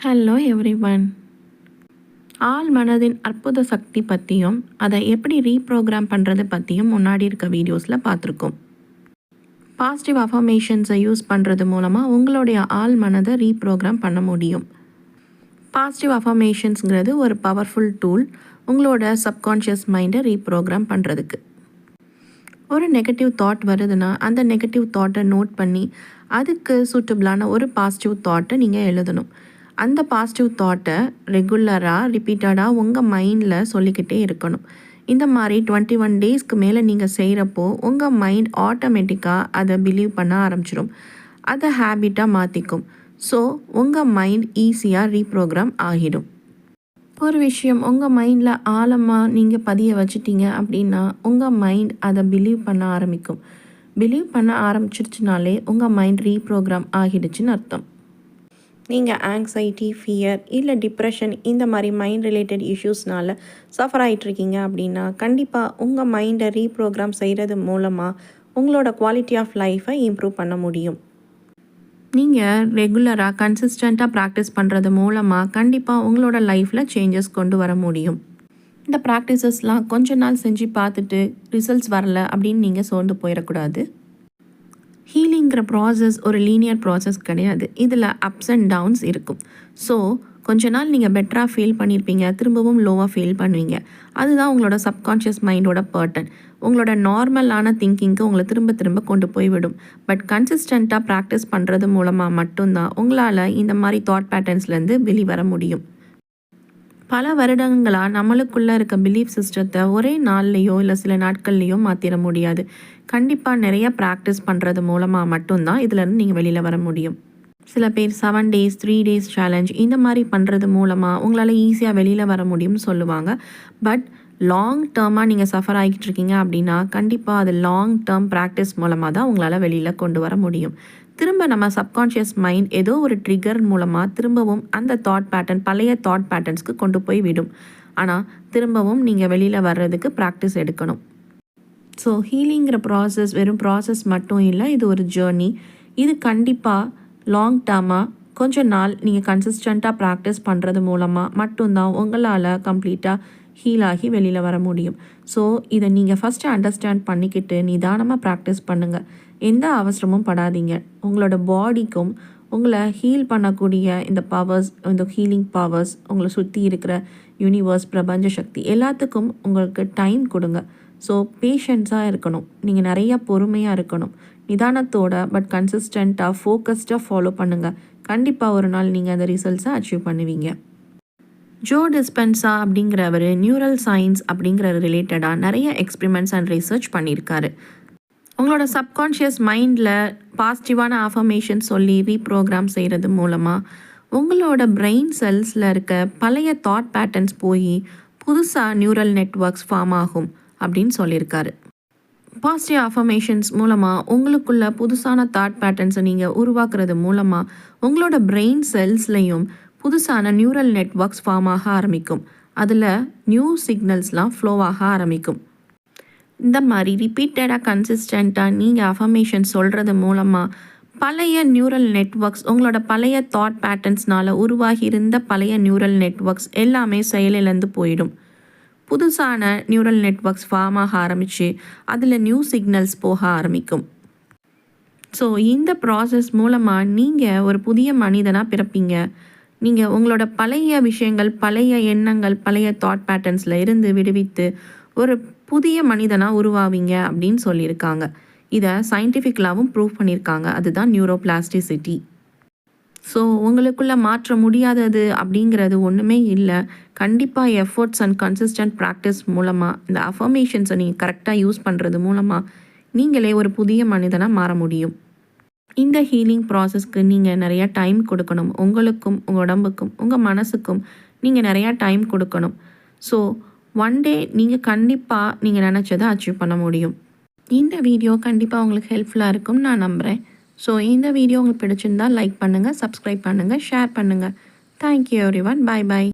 Hello everyone. ஆள் மனதின் அற்புத சக்தி பற்றியும் அதை எப்படி ரீப்ரோக்ராம் பண்ணுறது பற்றியும் முன்னாடி இருக்க வீடியோஸில் பார்த்துருக்கோம். பாசிட்டிவ் அஃபர்மேஷன்ஸை யூஸ் பண்ணுறது மூலமாக உங்களுடைய ஆள் மனதை ரீப்ரோக்ராம் பண்ண முடியும். பாசிட்டிவ் அஃபர்மேஷன்ஸுங்கிறது ஒரு பவர்ஃபுல் டூல் உங்களோட சப்கான்ஷியஸ் மைண்டை ரீப்ரோக்ராம் பண்ணுறதுக்கு. ஒரு நெகட்டிவ் தாட் வருதுன்னா அந்த நெகட்டிவ் தாட்டை நோட் பண்ணி அதுக்கு சூட்டபிளான ஒரு பாசிட்டிவ் தாட்டை நீங்கள் எழுதணும். அந்த பாசிட்டிவ் தாட்டை ரெகுலராக ரிப்பீட்டடாக உங்கள் மைண்டில் சொல்லிக்கிட்டே இருக்கணும். இந்த மாதிரி 21 டேஸ்க்கு மேலே நீங்கள் செய்கிறப்போ உங்கள் மைண்ட் ஆட்டோமேட்டிக்காக அதை பிலீவ் பண்ண ஆரம்பிச்சிடும். அதை ஹேபிட்டாக மாற்றிக்கும். ஸோ உங்கள் மைண்ட் ஈஸியாக ரீப்ரோக்ராம் ஆகிடும். ஒரு விஷயம் உங்கள் மைண்டில் ஆழமாக நீங்கள் பதிய வச்சிட்டீங்க அப்படின்னா உங்கள் மைண்ட் அதை பிலீவ் பண்ண ஆரம்பிக்கும். பிலீவ் பண்ண ஆரம்பிச்சிருச்சுனாலே உங்கள் மைண்ட் ரீப்ரோக்ராம் ஆகிடுச்சுன்னு அர்த்தம். நீங்கள் ஆங்ஸைட்டி, ஃபியர் இல்லை டிப்ரெஷன் இந்த மாதிரி மைண்ட் ரிலேட்டட் இஷ்யூஸ்னால் சஃபர் ஆகிட்ருக்கீங்க அப்படின்னா கண்டிப்பாக உங்கள் மைண்டை ரீப்ரோக்ராம் செய்கிறது மூலமாக உங்களோட குவாலிட்டி ஆஃப் லைஃப்பை இம்ப்ரூவ் பண்ண முடியும். நீங்கள் ரெகுலராக கன்சிஸ்டண்ட்டாக ப்ராக்டிஸ் பண்ணுறது மூலமாக கண்டிப்பாக உங்களோட லைஃப்பில் சேஞ்சஸ் கொண்டு வர முடியும். இந்த ப்ராக்டிசஸ்லாம் கொஞ்ச நாள் செஞ்சு பார்த்துட்டு ரிசல்ட்ஸ் வரல அப்படின்னு நீங்கள் சோர்ந்து போயிடக்கூடாது. ஹீலிங்கிற ப்ராசஸ் ஒரு லீனியர் ப்ராசஸ் கிடையாது. இதில் அப்ஸ் அண்ட் டவுன்ஸ் இருக்கும். ஸோ கொஞ்ச நாள் நீங்கள் பெட்டராக ஃபீல் பண்ணியிருப்பீங்க, திரும்பவும் லோவாக ஃபீல் பண்ணுவீங்க. அதுதான் உங்களோட சப்கான்ஷியஸ் மைண்டோட பேட்டர்ன். உங்களோட நார்மலான திங்கிங்க்கு உங்களை திரும்ப திரும்ப கொண்டு போய்விடும். பட் கன்சிஸ்டண்ட்டாக ப்ராக்டிஸ் பண்ணுறது மூலமாக மட்டும்தான் உங்களால் இந்த மாதிரி தாட் பேட்டர்ன்ஸ்லேருந்து வெளிவர முடியும். பல வருடங்களாக நம்மளுக்குள்ளே இருக்க பிலீஃப் சிஸ்டத்தை ஒரே நாள்லேயோ இல்லை சில நாட்கள்லேயோ மாற்றிட முடியாது. கண்டிப்பாக நிறைய ப்ராக்டிஸ் பண்ணுறது மூலமாக மட்டும்தான் இதிலேருந்து நீங்கள் வெளியில் வர முடியும். சில பேர் 7 days 3 days சேலஞ்ச் இந்த மாதிரி பண்ணுறது மூலமாக உங்களால் ஈஸியாக வெளியில் வர முடியும்னு சொல்லுவாங்க. பட் லாங் டேர்மாக நீங்கள் சஃபர் ஆகிட்டு இருக்கீங்க அப்படின்னா கண்டிப்பாக அது லாங் டேர்ம் ப்ராக்டிஸ் மூலமாக தான் உங்களால் வெளியில் கொண்டு வர முடியும். திரும்ப நம்ம சப்கான்ஷியஸ் மைண்ட் ஏதோ ஒரு ட்ரிகர் மூலமாக திரும்பவும் அந்த தாட் பேட்டர்ன் பழைய தாட் பேட்டர்ன்ஸ்க்கு கொண்டு போய் விடும். ஆனால் திரும்பவும் நீங்கள் வெளியில் வர்றதுக்கு ப்ராக்டிஸ் எடுக்கணும். ஸோ ஹீலிங்கிற ப்ராசஸ் வெறும் ப்ராசஸ் மட்டும் இல்லை, இது ஒரு ஜேர்னி. இது கண்டிப்பாக லாங் டேர்மாக கொஞ்ச நாள் நீங்கள் கன்சிஸ்டண்ட்டாக ப்ராக்டிஸ் பண்ணுறது மூலமாக மட்டும்தான் உங்களால் கம்ப்ளீட்டாக ஹீல் ஆகி வெளியில் வர முடியும். ஸோ இதை நீங்கள் ஃபஸ்ட்டு அண்டர்ஸ்டாண்ட் பண்ணிக்கிட்டு நிதானமாக ப்ராக்டிஸ் பண்ணுங்கள். எந்த அவசரமும் படாதீங்க. உங்களோட பாடிக்கும் உங்களை ஹீல் பண்ணக்கூடிய இந்த பவர்ஸ், இந்த ஹீலிங் பவர்ஸ், உங்களை சுற்றி இருக்கிற யூனிவர்ஸ், பிரபஞ்ச சக்தி எல்லாத்துக்கும் உங்களுக்கு டைம் கொடுங்க. ஸோ பேஷன்ஸாக இருக்கணும். நீங்கள் நிறையா பொறுமையாக இருக்கணும். நிதானத்தோட பட் கன்சிஸ்டண்ட்டாக ஃபோக்கஸ்டாக ஃபாலோ பண்ணுங்கள். கண்டிப்பாக ஒரு நாள் நீங்கள் அந்த ரிசல்ட்ஸை அச்சீவ் பண்ணுவீங்க. ஜோ டிஸ்பென்சா அப்படிங்கிறவர் நியூரல் சயின்ஸ் அப்படிங்கிற ரிலேட்டடாக நிறைய எக்ஸ்பிரிமெண்ட்ஸ் அண்ட் ரிசர்ச் பண்ணியிருக்காரு. உங்களோட சப்கான்ஷியஸ் மைண்டில் பாசிட்டிவான அஃபர்மேஷன் சொல்லி ரீப்ரோக்ராம் செய்கிறது மூலமாக உங்களோட பிரெயின் செல்ஸில் இருக்க பழைய தாட் பேட்டர்ன்ஸ் போய் புதுசாக நியூரல் நெட்வொர்க்ஸ் ஃபார்ம் ஆகும் அப்படின்னு சொல்லியிருக்காரு. பாசிட்டிவ் அஃபர்மேஷன்ஸ் மூலமாக உங்களுக்குள்ள புதுசான தாட் பேட்டர்ன்ஸை நீங்கள் உருவாக்குறது மூலமாக உங்களோட பிரெயின் செல்ஸ்லையும் புதுசான நியூரல் நெட்வொர்க்ஸ் ஃபார்ம் ஆக ஆரம்பிக்கும். அதில் நியூ சிக்னல்ஸ்லாம் ஃப்ளோ ஆக ஆரம்பிக்கும். இந்த மாதிரி ரிப்பீட்டடாக கன்சிஸ்டண்ட்டாக நீங்கள் அஃபர்மேஷன் சொல்கிறது மூலமாக பழைய நியூரல் நெட்வொர்க்ஸ், உங்களோட பழைய தாட் பேட்டர்ன்ஸ்னால் உருவாகி இருந்த பழைய நியூரல் நெட்வொர்க்ஸ் எல்லாமே செயலிழந்து போயிடும். புதுசான நியூரல் நெட்வொர்க்ஸ் ஃபார்ம் ஆக ஆரம்பித்து அதில் நியூ சிக்னல்ஸ் போக ஆரம்பிக்கும். ஸோ இந்த ப்ராசஸ் மூலமாக நீங்கள் ஒரு புதிய மனிதனாக பிறப்பீங்க. நீங்கள் உங்களோட பழைய விஷயங்கள், பழைய எண்ணங்கள், பழைய தாட் பேட்டர்ன்ஸில் இருந்து விடுவித்து ஒரு புதிய மனிதனாக உருவாவீங்க அப்படின்னு சொல்லியிருக்காங்க. இதை சயின்டிஃபிக்கலாகவும் ப்ரூவ் பண்ணியிருக்காங்க. அதுதான் நியூரோபிளாஸ்டிசிட்டி. ஸோ உங்களுக்குள்ளே மாற்ற முடியாதது அப்படிங்கிறது ஒன்றுமே இல்லை. கண்டிப்பாக எஃபர்ட்ஸ் அண்ட் கன்சிஸ்டன்ட் ப்ராக்டிஸ் மூலமாக இந்த அஃபர்மேஷன்ஸை நீங்கள் கரெக்டாக யூஸ் பண்ணுறது மூலமாக நீங்களே ஒரு புதிய மனிதனாக மாற முடியும். இந்த ஹீலிங் ப்ராசஸ்க்கு நீங்கள் நிறையா டைம் கொடுக்கணும். உங்களுக்கும் உங்கள் உடம்புக்கும் உங்கள் மனசுக்கும் நீங்கள் நிறையா டைம் கொடுக்கணும். ஸோ ஒன் டே நீங்கள் கண்டிப்பாக நீங்கள் நினச்சதை அச்சீவ் பண்ண முடியும். இந்த வீடியோ கண்டிப்பாக உங்களுக்கு ஹெல்ப்ஃபுல்லாக இருக்கும்னு நான் நம்புகிறேன். ஸோ இந்த வீடியோ உங்களுக்கு பிடிச்சிருந்தால் லைக் பண்ணுங்கள், சப்ஸ்கிரைப் பண்ணுங்கள், ஷேர் பண்ணுங்கள். Thank you everyone. பாய் பாய்.